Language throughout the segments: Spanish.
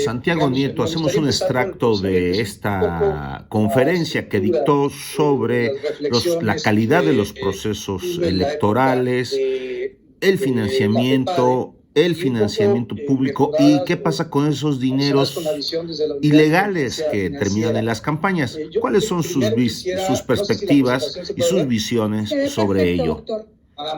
Santiago Nieto, hacemos un extracto de esta conferencia que dictó sobre la calidad de los procesos electorales, el financiamiento público y qué pasa con esos dineros ilegales que terminan en las campañas. ¿Cuáles son sus perspectivas y sus visiones sobre ello?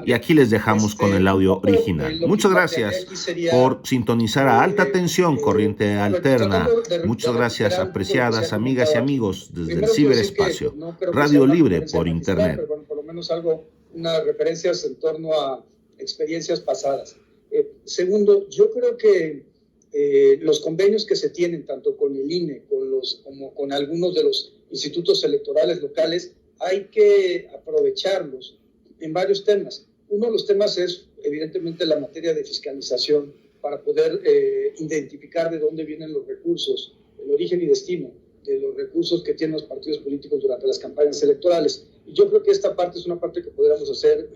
Y aquí les dejamos con el audio original. Muchas gracias por sintonizar a Alta Tensión, Corriente Alterna. Muchas gracias, apreciadas amigas y amigos desde el ciberespacio. Radio Libre por Internet. Pero por lo menos unas referencias en torno a experiencias pasadas. Segundo, yo creo que los convenios que se tienen tanto con el INE como con algunos de los institutos electorales locales hay que aprovecharlos en varios temas. Uno de los temas es evidentemente la materia de fiscalización para poder identificar de dónde vienen los recursos, el origen y destino de los recursos que tienen los partidos políticos durante las campañas electorales. Y yo creo que esta parte es una parte que podríamos hacer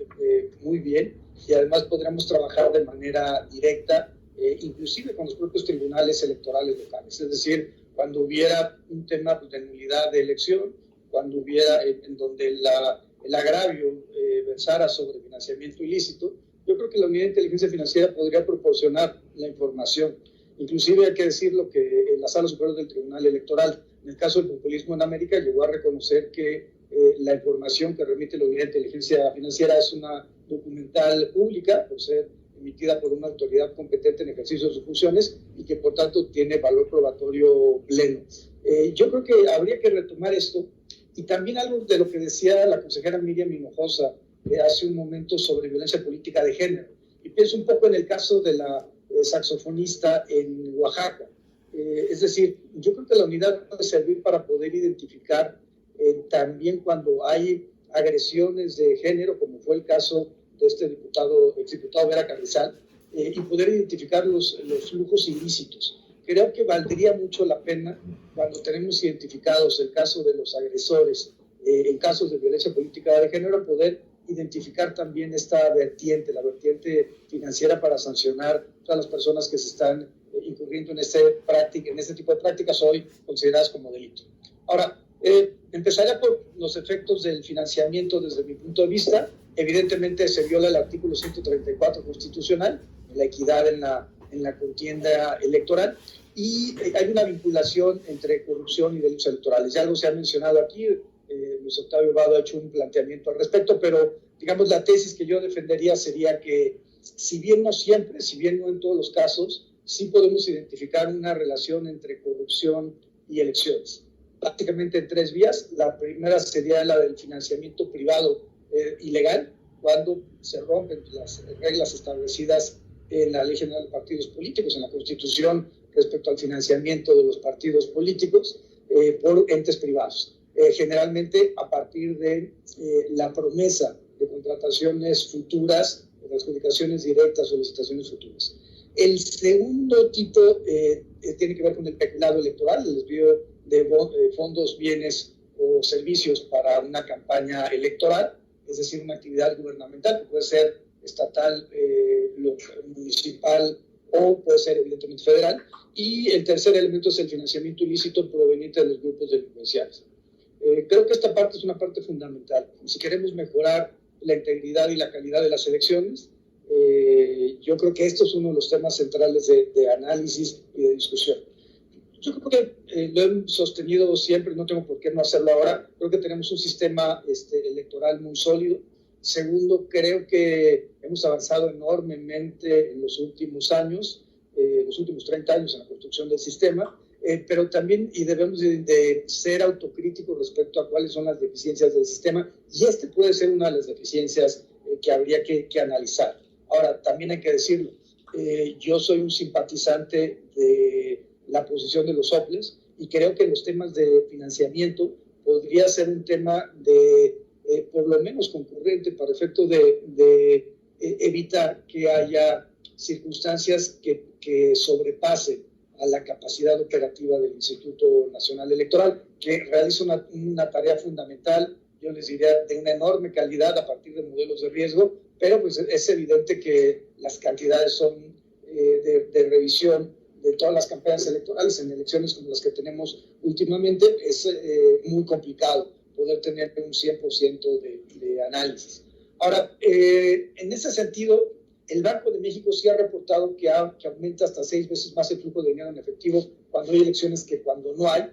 muy bien y además podríamos trabajar de manera directa, inclusive con los propios tribunales electorales locales. Es decir, cuando hubiera un tema de nulidad de elección, cuando hubiera en donde el agravio versara sobre financiamiento ilícito, yo creo que la Unidad de Inteligencia Financiera podría proporcionar la información. Inclusive hay que decirlo que en la Sala Superior del Tribunal Electoral, en el caso del populismo en América, llegó a reconocer que la información que remite la Unidad de Inteligencia Financiera es una documental pública, por ser emitida por una autoridad competente en ejercicio de sus funciones y que por tanto tiene valor probatorio pleno. Yo creo que habría que retomar esto. Y también algo de lo que decía la consejera Miriam Hinojosa hace un momento sobre violencia política de género. Y pienso un poco en el caso de la saxofonista en Oaxaca. Es decir, yo creo que la unidad puede servir para poder identificar también cuando hay agresiones de género, como fue el caso de este exdiputado Vera Carrizal, y poder identificar los flujos ilícitos. Creo que valdría mucho la pena, cuando tenemos identificados el caso de los agresores, en casos de violencia política de género, poder identificar también esta vertiente, la vertiente financiera, para sancionar a todas las personas que se están incurriendo en este tipo de prácticas hoy consideradas como delito. Ahora, empezaría por los efectos del financiamiento desde mi punto de vista. Evidentemente se viola el artículo 134 constitucional, la equidad en la contienda electoral, y hay una vinculación entre corrupción y delitos electorales. Ya algo se ha mencionado aquí, Luis Octavio Vado ha hecho un planteamiento al respecto, pero digamos la tesis que yo defendería sería que si bien no siempre, si bien no en todos los casos, sí podemos identificar una relación entre corrupción y elecciones. Prácticamente en tres vías. La primera sería la del financiamiento privado ilegal, cuando se rompen las reglas establecidas en la Ley General de Partidos Políticos, en la Constitución, respecto al financiamiento de los partidos políticos por entes privados. Generalmente a partir de la promesa de contrataciones futuras, de adjudicaciones directas o licitaciones futuras. El segundo tipo tiene que ver con el peculado electoral, el desvío de fondos, bienes o servicios para una campaña electoral, es decir, una actividad gubernamental que puede ser estatal, municipal o puede ser evidentemente federal. Y el tercer elemento es el financiamiento ilícito proveniente de los grupos delincuenciales. Creo que esta parte es una parte fundamental. Si queremos mejorar la integridad y la calidad de las elecciones, yo creo que esto es uno de los temas centrales de análisis y de discusión. Yo creo que lo he sostenido siempre, no tengo por qué no hacerlo ahora. Creo que tenemos un sistema electoral muy sólido. Segundo, creo que hemos avanzado enormemente en los últimos años, los últimos 30 años en la construcción del sistema, pero también debemos de ser autocríticos respecto a cuáles son las deficiencias del sistema, y puede ser una de las deficiencias que habría que analizar. Ahora, también hay que decirlo, yo soy un simpatizante de la posición de los soples y creo que los temas de financiamiento podría ser un tema de por lo menos concurrente para efecto de evitar que haya circunstancias que sobrepasen a la capacidad operativa del Instituto Nacional Electoral, que realiza una tarea fundamental, yo les diría, de una enorme calidad a partir de modelos de riesgo, pero pues es evidente que las cantidades son de revisión de todas las campañas electorales en elecciones como las que tenemos últimamente, es muy complicado poder tener un 100% de análisis. Ahora, en ese sentido, el Banco de México sí ha reportado que aumenta hasta 6 veces más el flujo de dinero en efectivo cuando hay elecciones que cuando no hay.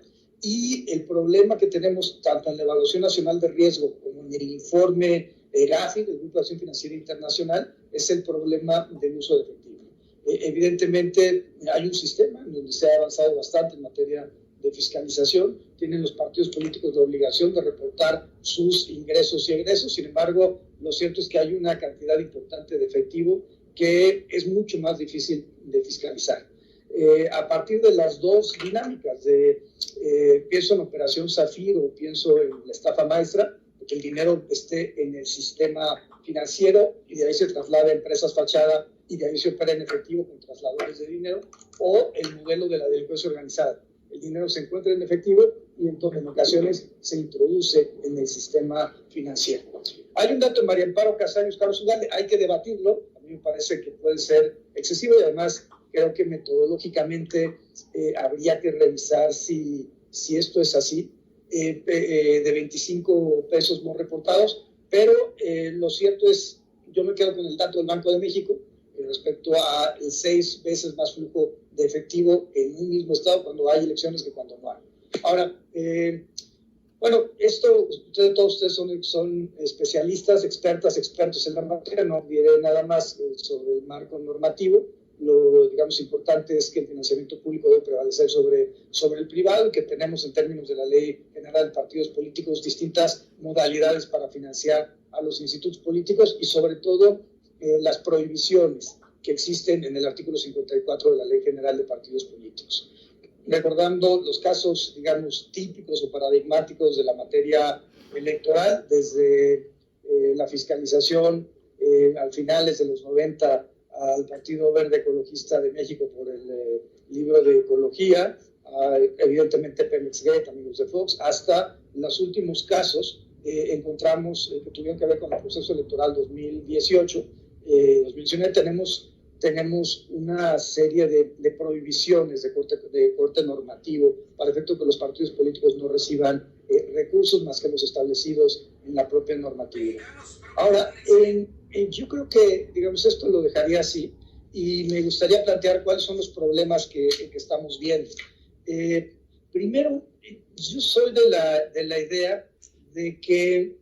Y el problema que tenemos tanto en la Evaluación Nacional de Riesgo como en el informe GAFI, del Grupo de Acción Financiera Internacional, es el problema del uso de efectivo. Evidentemente hay un sistema en donde se ha avanzado bastante en materia de fiscalización. Tienen los partidos políticos la obligación de reportar sus ingresos y egresos. Sin embargo, lo cierto es que hay una cantidad importante de efectivo que es mucho más difícil de fiscalizar. A partir de las dos dinámicas, pienso en Operación Zafiro, pienso en la estafa maestra, que el dinero esté en el sistema financiero y de ahí se traslada a empresas fachada y de ahí se opera en efectivo con trasladadores de dinero, o el modelo de la delincuencia organizada. El dinero se encuentra en efectivo y entonces en ocasiones se introduce en el sistema financiero. Hay un dato de María Amparo Casaños, Carlos Ugalde, hay que debatirlo. A mí me parece que puede ser excesivo y además creo que metodológicamente habría que revisar si esto es así, de 25 pesos no reportados, pero lo cierto es, yo me quedo con el dato del Banco de México respecto a 6 veces más flujo de efectivo en un mismo estado cuando hay elecciones que cuando no hay. Ahora, bueno, todos ustedes son especialistas, expertos en la materia, no diré nada más sobre el marco normativo. Lo, digamos, importante es que el financiamiento público debe prevalecer sobre el privado y que tenemos en términos de la Ley General de Partidos Políticos distintas modalidades para financiar a los institutos políticos y sobre todo las prohibiciones que existen en el artículo 54 de la Ley General de Partidos Políticos. Recordando los casos, digamos, típicos o paradigmáticos de la materia electoral, desde la fiscalización al finales de los 90 al Partido Verde Ecologista de México por el libro de ecología, evidentemente Pemex-Gate, amigos de Fox, hasta los últimos casos encontramos que tuvieron que ver con el proceso electoral 2018. 2019 tenemos una serie de prohibiciones de corte normativo para efecto de que los partidos políticos no reciban recursos más que los establecidos en la propia normativa. Ahora, yo creo que, digamos, esto lo dejaría así y me gustaría plantear cuáles son los problemas que estamos viendo. Primero, yo soy de la idea de que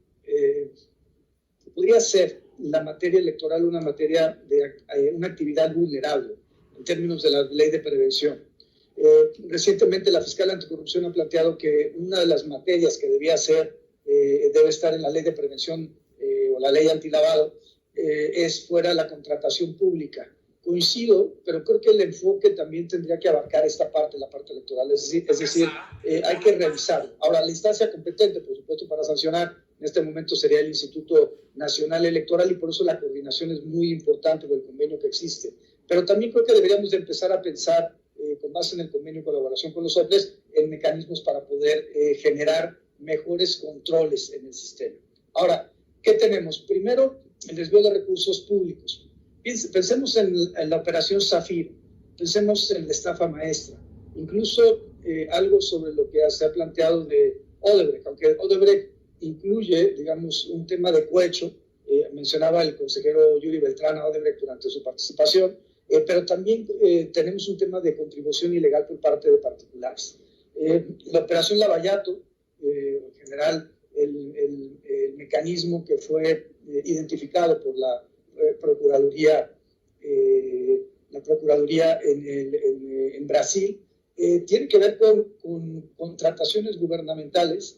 podría ser la materia electoral una actividad vulnerable en términos de la ley de prevención. Recientemente la fiscal anticorrupción ha planteado que una de las materias que debe estar en la ley de prevención o la ley antilavado es fuera la contratación pública. Coincido, pero creo que el enfoque también tendría que abarcar esta parte, la parte electoral, es decir, hay que revisarlo. Ahora, la instancia competente, por supuesto, para sancionar en este momento sería el Instituto Nacional Electoral y por eso la coordinación es muy importante con el convenio que existe. Pero también creo que deberíamos de empezar a pensar, con base en el convenio y colaboración con los OPLES, en mecanismos para poder generar mejores controles en el sistema. Ahora, ¿qué tenemos? Primero, el desvío de recursos públicos. Pensemos en la operación Zafiro, pensemos en la estafa maestra, incluso algo sobre lo que se ha planteado de Odebrecht, aunque Odebrecht incluye, digamos, un tema de cohecho, mencionaba el consejero Yuri Beltrán a Odebrecht durante su participación, pero también tenemos un tema de contribución ilegal por parte de particulares. La operación Lavallato, en general, el mecanismo que fue identificado por la Procuraduría en Brasil, tiene que ver con contrataciones gubernamentales,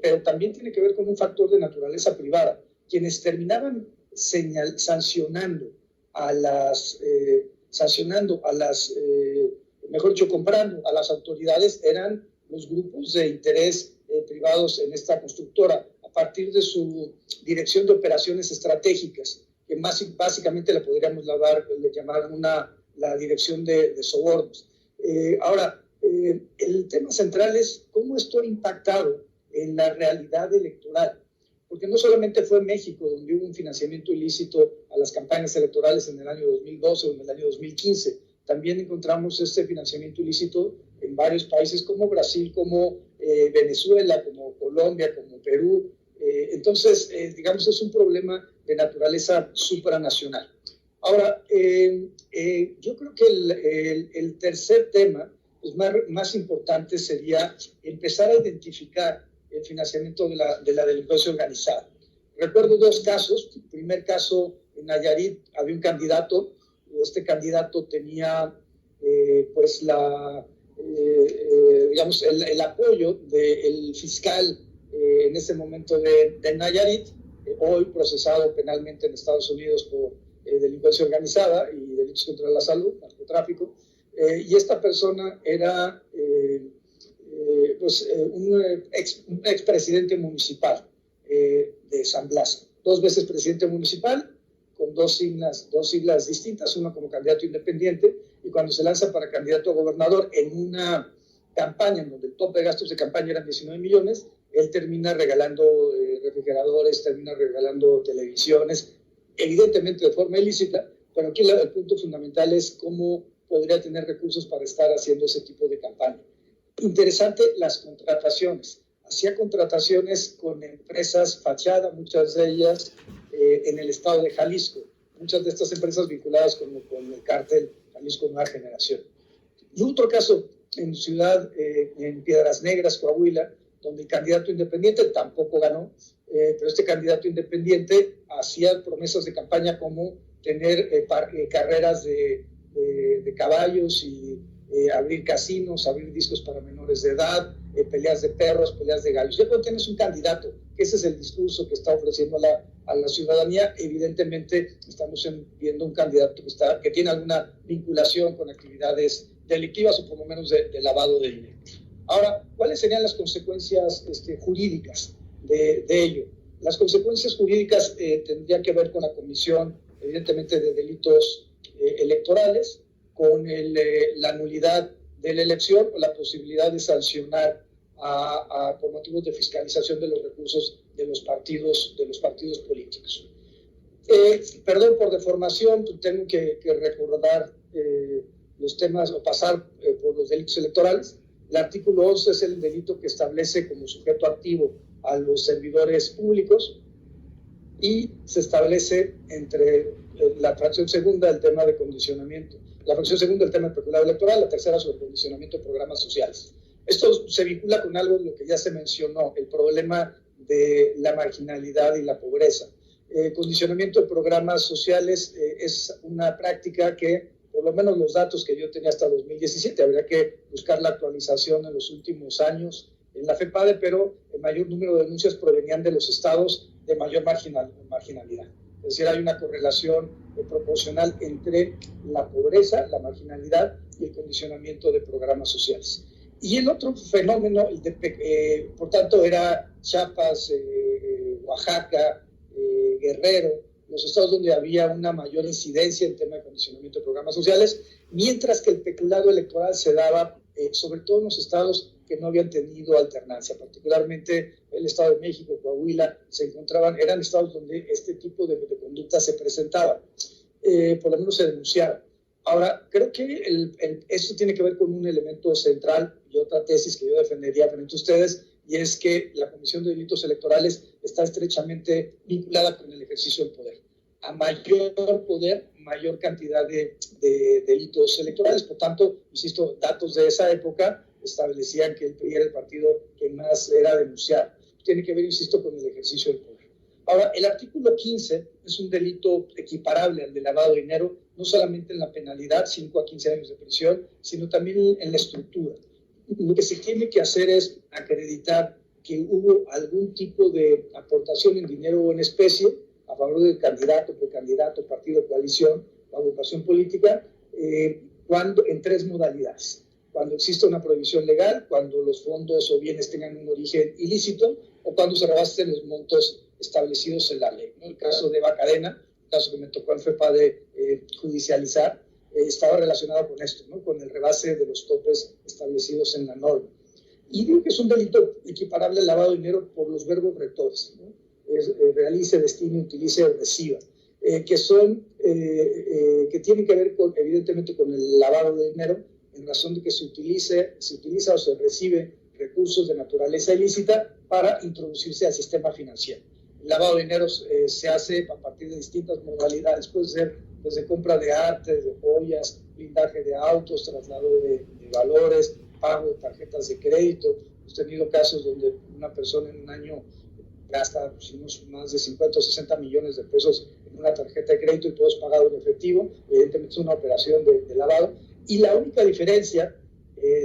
pero también tiene que ver con un factor de naturaleza privada. Quienes terminaban sancionando a las, mejor dicho, comprando a las autoridades eran los grupos de interés privados en esta constructora, a partir de su dirección de operaciones estratégicas, que básicamente la podríamos llamar la dirección de sobornos. Ahora, el tema central es cómo esto ha impactado en la realidad electoral, porque no solamente fue México donde hubo un financiamiento ilícito a las campañas electorales en el año 2012 o en el año 2015, también encontramos este financiamiento ilícito en varios países como Brasil, como Venezuela, como Colombia, como Perú. Entonces, digamos, es un problema de naturaleza supranacional. Ahora, yo creo que el tercer tema, pues más importante, sería empezar a identificar el financiamiento de la delincuencia organizada. Recuerdo dos casos. El primer caso, en Nayarit había un candidato. Este candidato tenía pues digamos, el apoyo del fiscal en ese momento de Nayarit, hoy procesado penalmente en Estados Unidos por delincuencia organizada y delitos contra la salud, narcotráfico, y esta persona era pues, un expresidente municipal de San Blas, 2 veces presidente municipal, con dos siglas distintas, una como candidato independiente, y cuando se lanza para candidato a gobernador en una campaña en donde el tope de gastos de campaña eran 19 millones, él termina regalando refrigeradores, termina regalando televisiones, evidentemente de forma ilícita, pero aquí el punto fundamental es cómo podría tener recursos para estar haciendo ese tipo de campaña. Interesante, las contrataciones. Hacía contrataciones con empresas fachada, muchas de ellas en el estado de Jalisco, muchas de estas empresas vinculadas con el cártel Jalisco Nueva Generación. Y otro caso en en Piedras Negras, Coahuila, donde el candidato independiente tampoco ganó, pero este candidato independiente hacía promesas de campaña como tener carreras de caballos y abrir casinos, abrir discos para menores de edad, peleas de perros, peleas de gallos. Ya cuando tienes un candidato, que ese es el discurso que está ofreciendo a la ciudadanía, evidentemente estamos viendo un candidato que tiene alguna vinculación con actividades delictivas o por lo menos de lavado de dinero. Ahora, ¿cuáles serían las consecuencias jurídicas de ello? Las consecuencias jurídicas tendrían que ver con la comisión, evidentemente, de delitos electorales, con la nulidad de la elección o la posibilidad de sancionar por motivos de fiscalización de los recursos de los partidos políticos. Perdón por deformación, tengo que recordar los temas o pasar por los delitos electorales. El artículo 11 es el delito que establece como sujeto activo a los servidores públicos y se establece entre la fracción segunda el tema de condicionamiento, la fracción segunda el tema del peculado electoral, la tercera sobre condicionamiento de programas sociales. Esto se vincula con algo de lo que ya se mencionó, el problema de la marginalidad y la pobreza. Condicionamiento de programas sociales es una práctica que, por lo menos los datos que yo tenía hasta 2017, habría que buscar la actualización en los últimos años en la FEPADE, pero el mayor número de denuncias provenían de los estados de mayor marginalidad. Es decir, hay una correlación proporcional entre la pobreza, la marginalidad y el condicionamiento de programas sociales. Y el otro fenómeno, por tanto, era Chiapas, Oaxaca, Guerrero, los estados donde había una mayor incidencia en tema de condicionamiento de programas sociales, mientras que el peculado electoral se daba sobre todo en los estados que no habían tenido alternancia, particularmente el Estado de México, Coahuila, eran estados donde este tipo de conducta se presentaba, por lo menos se denunciaba. Ahora, creo que esto tiene que ver con un elemento central y otra tesis que yo defendería frente a ustedes, y es que la Comisión de Delitos Electorales está estrechamente vinculada con el ejercicio del poder. A mayor poder, mayor cantidad de delitos electorales. Por tanto, insisto, datos de esa época establecían que el PRI era el partido que más era denunciado. Tiene que ver, insisto, con el ejercicio del poder. Ahora, el artículo 15 es un delito equiparable al de lavado de dinero, no solamente en la penalidad, 5 a 15 años de prisión, sino también en la estructura. Lo que se tiene que hacer es acreditar que hubo algún tipo de aportación en dinero o en especie a favor del candidato, precandidato, partido, coalición o agrupación política, en 3 modalidades. Cuando existe una prohibición legal, cuando los fondos o bienes tengan un origen ilícito o cuando se rebasen los montos establecidos en la ley, ¿no? El caso de Eva Cadena, el caso que me tocó al FEPADE judicializar, estaba relacionado con esto, ¿no? Con el rebase de los topes establecidos en la norma. Y digo que es un delito equiparable al lavado de dinero por los verbos rectores, ¿no? Realice, destine, utilice o reciba, que son que tienen que ver evidentemente con el lavado de dinero, en razón de que se utiliza o se recibe recursos de naturaleza ilícita para introducirse al sistema financiero. El lavado de dinero se hace a partir de distintas modalidades, puede ser desde compra de artes, de joyas, blindaje de autos, traslado de valores, pago de tarjetas de crédito. Hemos tenido casos donde una persona en un año gasta más de 50 o 60 millones de pesos en una tarjeta de crédito y todo es pagado en efectivo. Evidentemente es una operación de lavado. Y la única diferencia,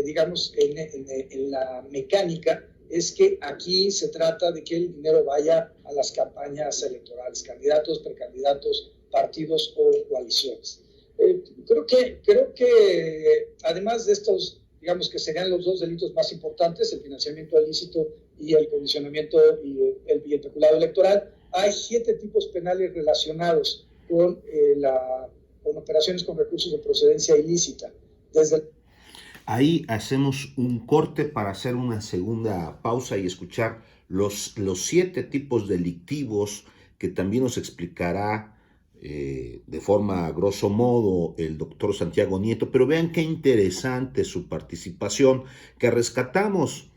digamos, en la mecánica es que aquí se trata de que el dinero vaya a las campañas electorales, candidatos, precandidatos, partidos o coaliciones. Creo que además de estos, digamos que serían los dos delitos más importantes, el financiamiento ilícito y el condicionamiento y el peculado electoral, hay 7 tipos penales relacionados con operaciones con recursos de procedencia ilícita. Ahí hacemos un corte para hacer una segunda pausa y escuchar los 7 tipos delictivos que también nos explicará de forma grosso modo el doctor Santiago Nieto. Pero vean qué interesante su participación que rescatamos.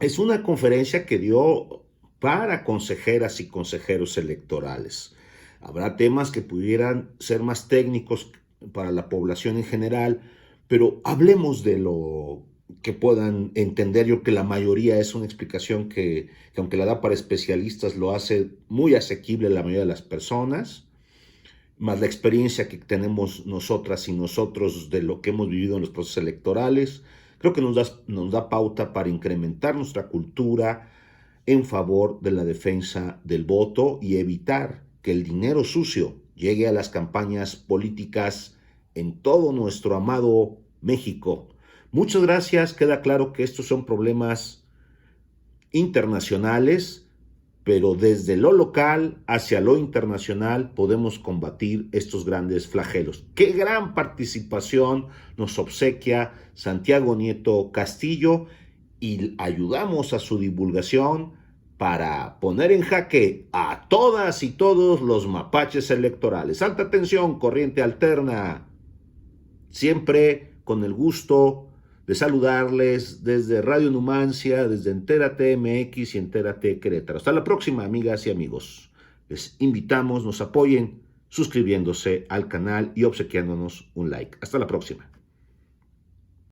Es una conferencia que dio para consejeras y consejeros electorales. Habrá temas que pudieran ser más técnicos para la población en general, pero hablemos de lo que puedan entender. Yo creo que la mayoría es una explicación que aunque la da para especialistas, lo hace muy asequible a la mayoría de las personas, más la experiencia que tenemos nosotras y nosotros de lo que hemos vivido en los procesos electorales. Creo que nos da pauta para incrementar nuestra cultura en favor de la defensa del voto y evitar que el dinero sucio llegue a las campañas políticas en todo nuestro amado México. Muchas gracias. Queda claro que estos son problemas internacionales, pero desde lo local hacia lo internacional podemos combatir estos grandes flagelos. ¡Qué gran participación nos obsequia Santiago Nieto Castillo! Y ayudamos a su divulgación para poner en jaque a todas y todos los mapaches electorales. Alta tensión, corriente alterna. Siempre con el gusto de saludarles desde Radio Numancia, desde Entérate MX y Entérate Querétaro. Hasta la próxima, amigas y amigos. Les invitamos, nos apoyen suscribiéndose al canal y obsequiándonos un like. Hasta la próxima.